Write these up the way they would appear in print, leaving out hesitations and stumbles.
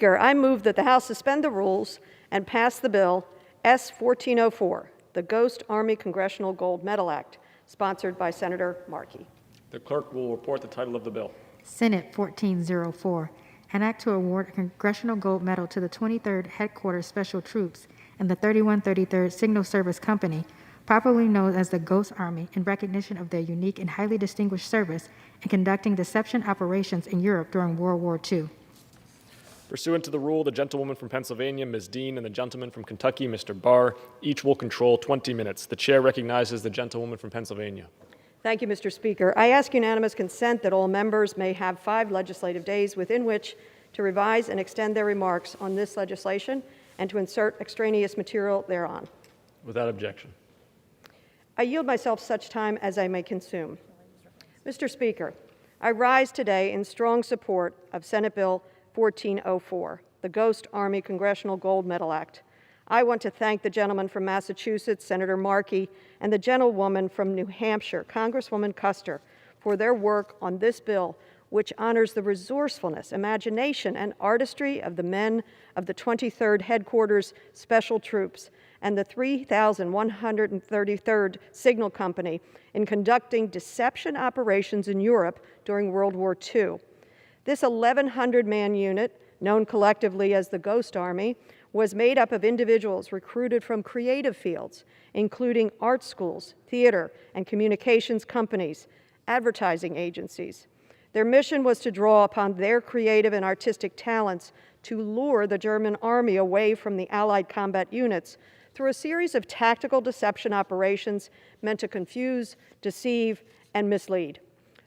I move that the House suspend the rules and pass the bill S-1404, the Ghost Army Congressional Gold Medal Act, sponsored by Senator Markey. The clerk will report the title of the bill. Senate 1404, an act to award a Congressional Gold Medal to the 23rd Headquarters Special Troops and the 3133rd Signal Service Company, properly known as the Ghost Army, in recognition of their unique and highly distinguished service in conducting deception operations in Europe during World War II. Pursuant to the rule, the gentlewoman from Pennsylvania, Ms. Dean, and the gentleman from Kentucky, Mr. Barr, each will control 20 minutes. The chair recognizes the gentlewoman from Pennsylvania. Thank you, Mr. Speaker. I ask unanimous consent that all members may have 5 legislative days within which to revise and extend their remarks on this legislation and to insert extraneous material thereon. Without objection. I yield myself such time as I may consume. Mr. Speaker, I rise today in strong support of Senate Bill 1404, the Ghost Army Congressional Gold Medal Act. I want to thank the gentleman from Massachusetts, Senator Markey, and the gentlewoman from New Hampshire, Congresswoman Custer, for their work on this bill, which honors the resourcefulness, imagination, and artistry of the men of the 23rd Headquarters Special Troops and the 3133rd Signal Company in conducting deception operations in Europe during World War II. This 1,100-man unit, known collectively as the Ghost Army, was made up of individuals recruited from creative fields, including art schools, theater, and communications companies, advertising agencies. Their mission was to draw upon their creative and artistic talents to lure the German army away from the Allied combat units through a series of tactical deception operations meant to confuse, deceive, and mislead.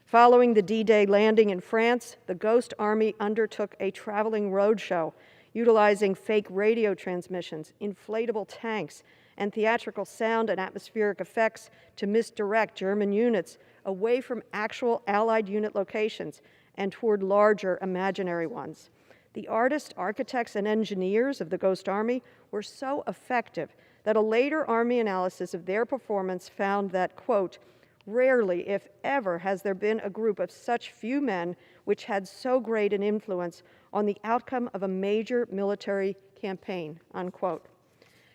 Following the D-Day landing in France, the Ghost Army undertook a traveling roadshow utilizing fake radio transmissions, inflatable tanks, and theatrical sound and atmospheric effects to misdirect German units away from actual Allied unit locations and toward larger imaginary ones. The artists, architects, and engineers of the Ghost Army were so effective that a later Army analysis of their performance found that, quote, rarely, if ever, has there been a group of such few men which had so great an influence on the outcome of a major military campaign, unquote.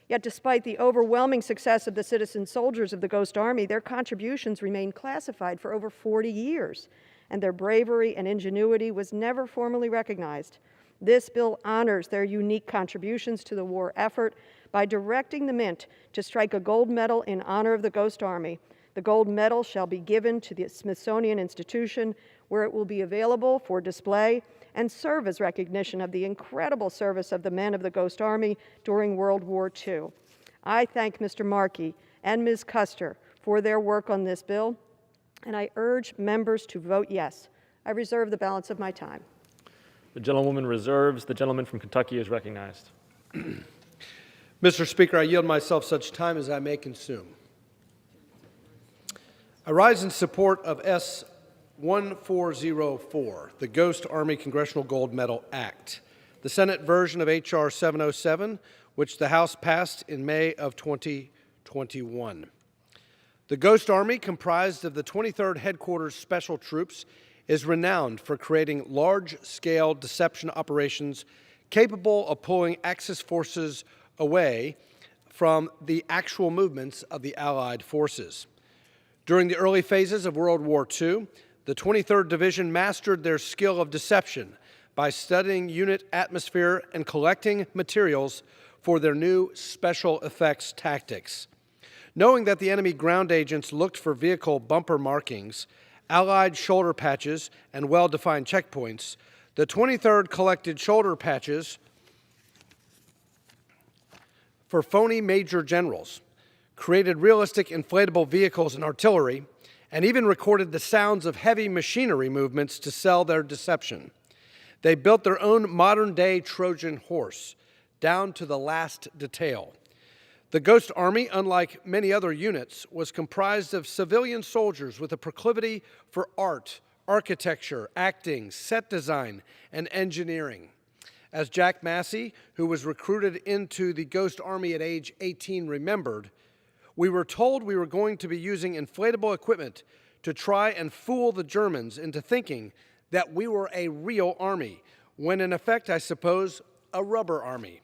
Yet despite the overwhelming success of the citizen soldiers of the Ghost Army, their contributions remained classified for over 40 years, and their bravery and ingenuity was never formally recognized. This bill honors their unique contributions to the war effort by directing the Mint to strike a gold medal in honor of the Ghost Army. The gold medal shall be given to the Smithsonian Institution, where it will be available for display and serve as recognition of the incredible service of the men of the Ghost Army during World War II. I thank Mr. Markey and Ms. Custer for their work on this bill, and I urge members to vote yes. I reserve the balance of my time. The gentlewoman reserves. The gentleman from Kentucky is recognized. Mr. Speaker, I yield myself such time as I may consume. I rise in support of S-1404, the Ghost Army Congressional Gold Medal Act, the Senate version of H.R. 707, which the House passed in May of 2021. The Ghost Army, comprised of the 23rd Headquarters Special Troops, is renowned for creating large-scale deception operations capable of pulling Axis forces away from the actual movements of the Allied forces. During the early phases of World War II, the 23rd Division mastered their skill of deception by studying unit atmosphere and collecting materials for their new special effects tactics. Knowing that the enemy ground agents looked for vehicle bumper markings, Allied shoulder patches, and well-defined checkpoints, the 23rd collected shoulder patches for phony major generals, created realistic inflatable vehicles and artillery, and even recorded the sounds of heavy machinery movements to sell their deception. They built their own modern-day Trojan horse, down to the last detail. The Ghost Army, unlike many other units, was comprised of civilian soldiers with a proclivity for art, architecture, acting, set design, and engineering. As Jack Massey, who was recruited into the Ghost Army at age 18, remembered, we were told we were going to be using inflatable equipment to try and fool the Germans into thinking that we were a real army, when in effect, I suppose, a rubber army.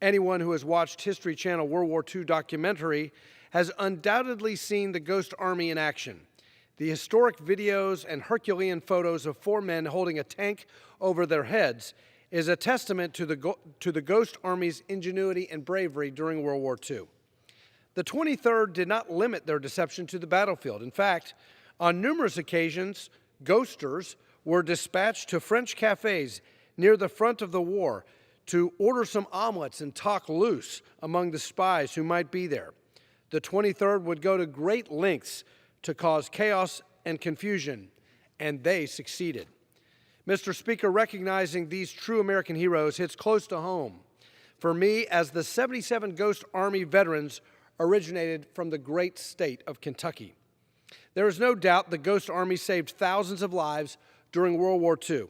Anyone who has watched History Channel World War II documentary has undoubtedly seen the Ghost Army in action. The historic videos and Herculean photos of 4 men holding a tank over their heads is a testament to the Ghost Army's ingenuity and bravery during World War II. The 23rd did not limit their deception to the battlefield. In fact, on numerous occasions, ghosters were dispatched to French cafes near the front of the war to order some omelets and talk loose among the spies who might be there. The 23rd would go to great lengths to cause chaos and confusion, and they succeeded. Mr. Speaker, recognizing these true American heroes hits close to home for me, as the 77 Ghost Army veterans originated from the great state of Kentucky. There is no doubt the Ghost Army saved thousands of lives during World War II.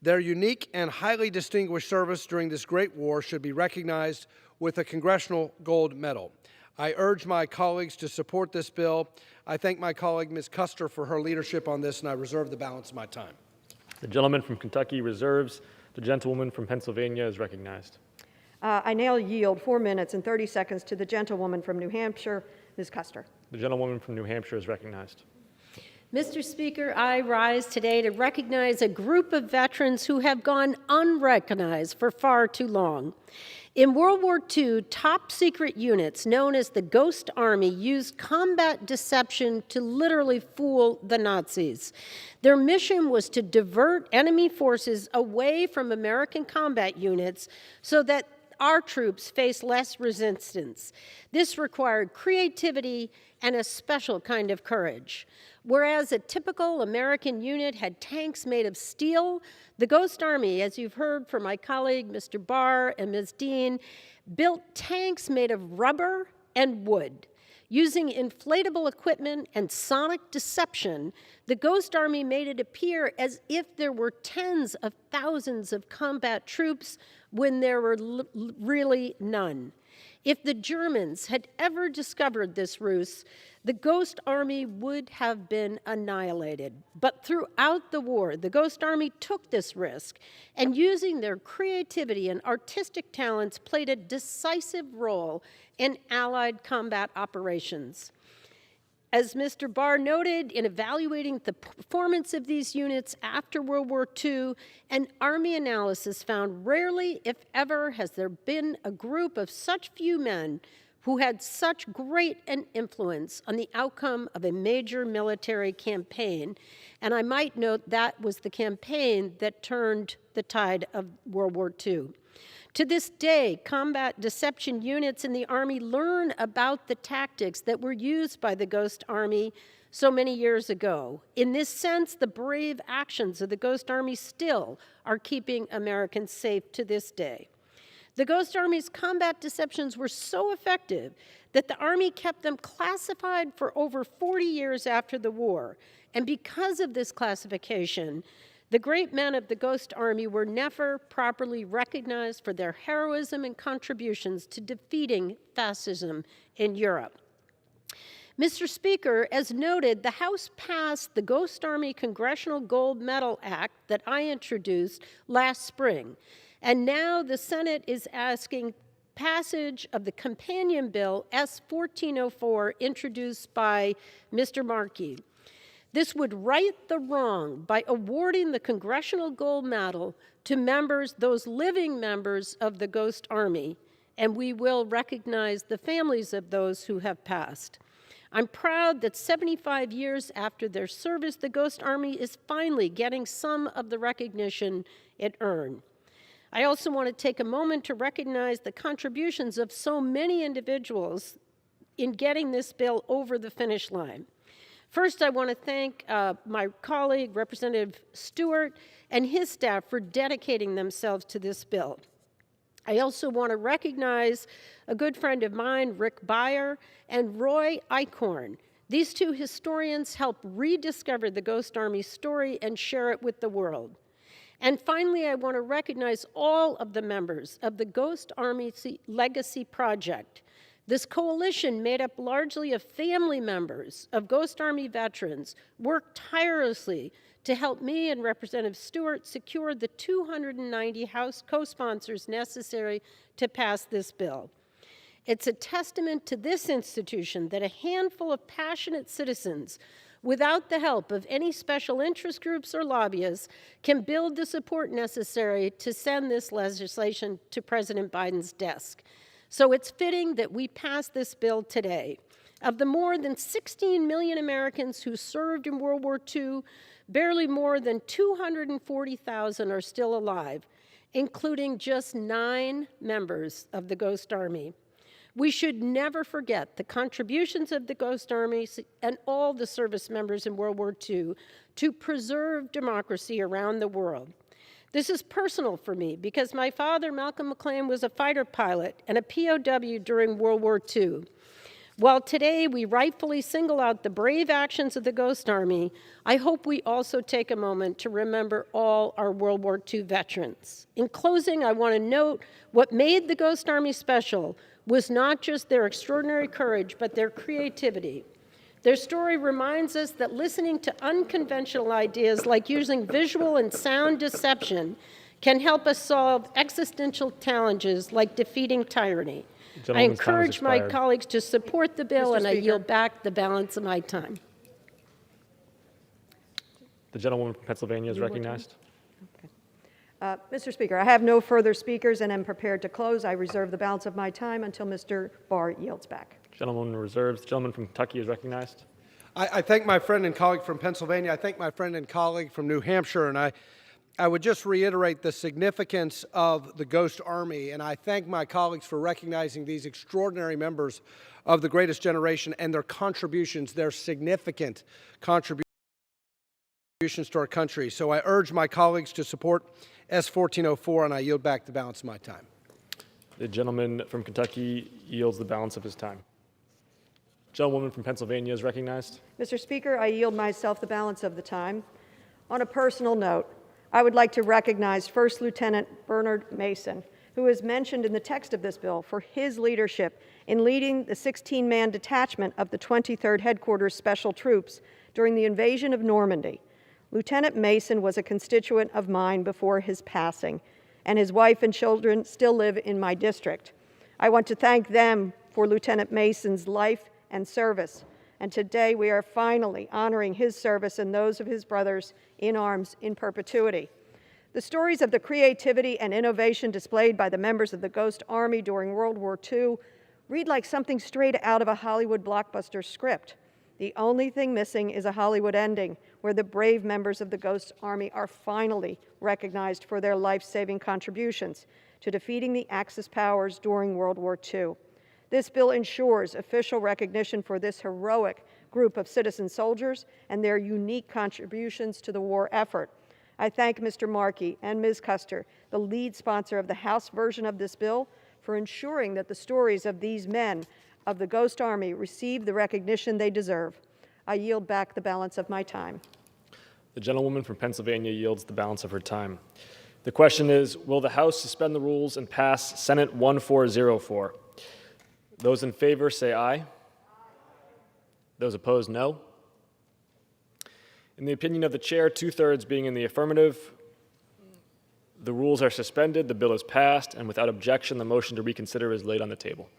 Their unique and highly distinguished service during this great war should be recognized with a Congressional Gold Medal. I urge my colleagues to support this bill. I thank my colleague, Ms. Custer, for her leadership on this, and I reserve the balance of my time. The gentleman from Kentucky reserves. The gentlewoman from Pennsylvania is recognized. I now yield 4 minutes and 30 seconds to the gentlewoman from New Hampshire, Ms. Custer. The gentlewoman from New Hampshire is recognized. Mr. Speaker, I rise today to recognize a group of veterans who have gone unrecognized for far too long. In World War II, top secret units known as the Ghost Army used combat deception to literally fool the Nazis. Their mission was to divert enemy forces away from American combat units so that our troops face less resistance. This required creativity and a special kind of courage. Whereas a typical American unit had tanks made of steel, the Ghost Army, as you've heard from my colleague, Mr. Barr and Ms. Dean, built tanks made of rubber and wood. Using inflatable equipment and sonic deception, the Ghost Army made it appear as if there were tens of thousands of combat troops when there were really none. If the Germans had ever discovered this ruse, the Ghost Army would have been annihilated. But throughout the war, the Ghost Army took this risk, and using their creativity and artistic talents, played a decisive role in Allied combat operations. As Mr. Barr noted, in evaluating the performance of these units after World War II, an Army analysis found rarely, if ever, has there been a group of such few men who had such great an influence on the outcome of a major military campaign. And I might note that was the campaign that turned the tide of World War II. To this day, combat deception units in the Army learn about the tactics that were used by the Ghost Army so many years ago. In this sense, the brave actions of the Ghost Army still are keeping Americans safe to this day. The Ghost Army's combat deceptions were so effective that the Army kept them classified for over 40 years after the war. And because of this classification, the great men of the Ghost Army were never properly recognized for their heroism and contributions to defeating fascism in Europe. Mr. Speaker, as noted, the House passed the Ghost Army Congressional Gold Medal Act that I introduced last spring. And now the Senate is asking passage of the companion bill S-1404 introduced by Mr. Markey. This would right the wrong by awarding the Congressional Gold Medal to members, those living members of the Ghost Army, and we will recognize the families of those who have passed. I'm proud that 75 years after their service, the Ghost Army is finally getting some of the recognition it earned. I also want to take a moment to recognize the contributions of so many individuals in getting this bill over the finish line. First, I want to thank my colleague, Representative Stewart, and his staff for dedicating themselves to this bill. I also want to recognize a good friend of mine, Rick Beyer, and Roy Eichhorn. These two historians helped rediscover the Ghost Army story and share it with the world. And finally, I want to recognize all of the members of the Ghost Army Legacy Project. This coalition, made up largely of family members of Ghost Army veterans, worked tirelessly to help me and Representative Stewart secure the 290 House co-sponsors necessary to pass this bill. It's a testament to this institution that a handful of passionate citizens, without the help of any special interest groups or lobbyists, can build the support necessary to send this legislation to President Biden's desk. So it's fitting that we pass this bill today. Of the more than 16 million Americans who served in World War II, barely more than 240,000 are still alive, including just 9 members of the Ghost Army. We should never forget the contributions of the Ghost Army and all the service members in World War II to preserve democracy around the world. This is personal for me because my father, Malcolm McLean, was a fighter pilot and a POW during World War II. While today we rightfully single out the brave actions of the Ghost Army, I hope we also take a moment to remember all our World War II veterans. In closing, I want to note what made the Ghost Army special was not just their extraordinary courage, but their creativity. Their story reminds us that listening to unconventional ideas like using visual and sound deception can help us solve existential challenges like defeating tyranny. I encourage my colleagues to support the bill, and I yield back the balance of my time. The gentlewoman from Pennsylvania is recognized. Mr. Speaker, I have no further speakers and am prepared to close. I reserve the balance of my time until Mr. Barr yields back. Gentlewoman reserves. The gentleman from Kentucky is recognized. I thank my friend and colleague from Pennsylvania. I thank my friend and colleague from New Hampshire, and I would just reiterate the significance of the Ghost Army, and I thank my colleagues for recognizing these extraordinary members of the greatest generation and their contributions, their significant contributions to our country. So I urge my colleagues to support S1404, and I yield back the balance of my time. The gentleman from Kentucky yields the balance of his time. Gentlewoman from Pennsylvania is recognized. Mr. Speaker, I yield myself the balance of the time. On a personal note, I would like to recognize First Lieutenant Bernard Mason, who is mentioned in the text of this bill, for his leadership in leading the 16-man detachment of the 23rd Headquarters Special Troops during the invasion of Normandy. Lieutenant Mason was a constituent of mine before his passing, and his wife and children still live in my district. I want to thank them for Lieutenant Mason's life and service, and today we are finally honoring his service and those of his brothers in arms in perpetuity. The stories of the creativity and innovation displayed by the members of the Ghost Army during World War II read like something straight out of a Hollywood blockbuster script. The only thing missing is a Hollywood ending where the brave members of the Ghost Army are finally recognized for their life-saving contributions to defeating the Axis powers during World War II. This bill ensures official recognition for this heroic group of citizen soldiers and their unique contributions to the war effort. I thank Mr. Markey and Ms. Custer, the lead sponsor of the House version of this bill, for ensuring that the stories of these men of the Ghost Army receive the recognition they deserve. I yield back the balance of my time. The gentlewoman from Pennsylvania yields the balance of her time. The question is, will the House suspend the rules and pass Senate 1404? Those in favor say aye. Those opposed, no. In the opinion of the chair, 2/3 being in the affirmative, the rules are suspended, the bill is passed, and without objection, the motion to reconsider is laid on the table.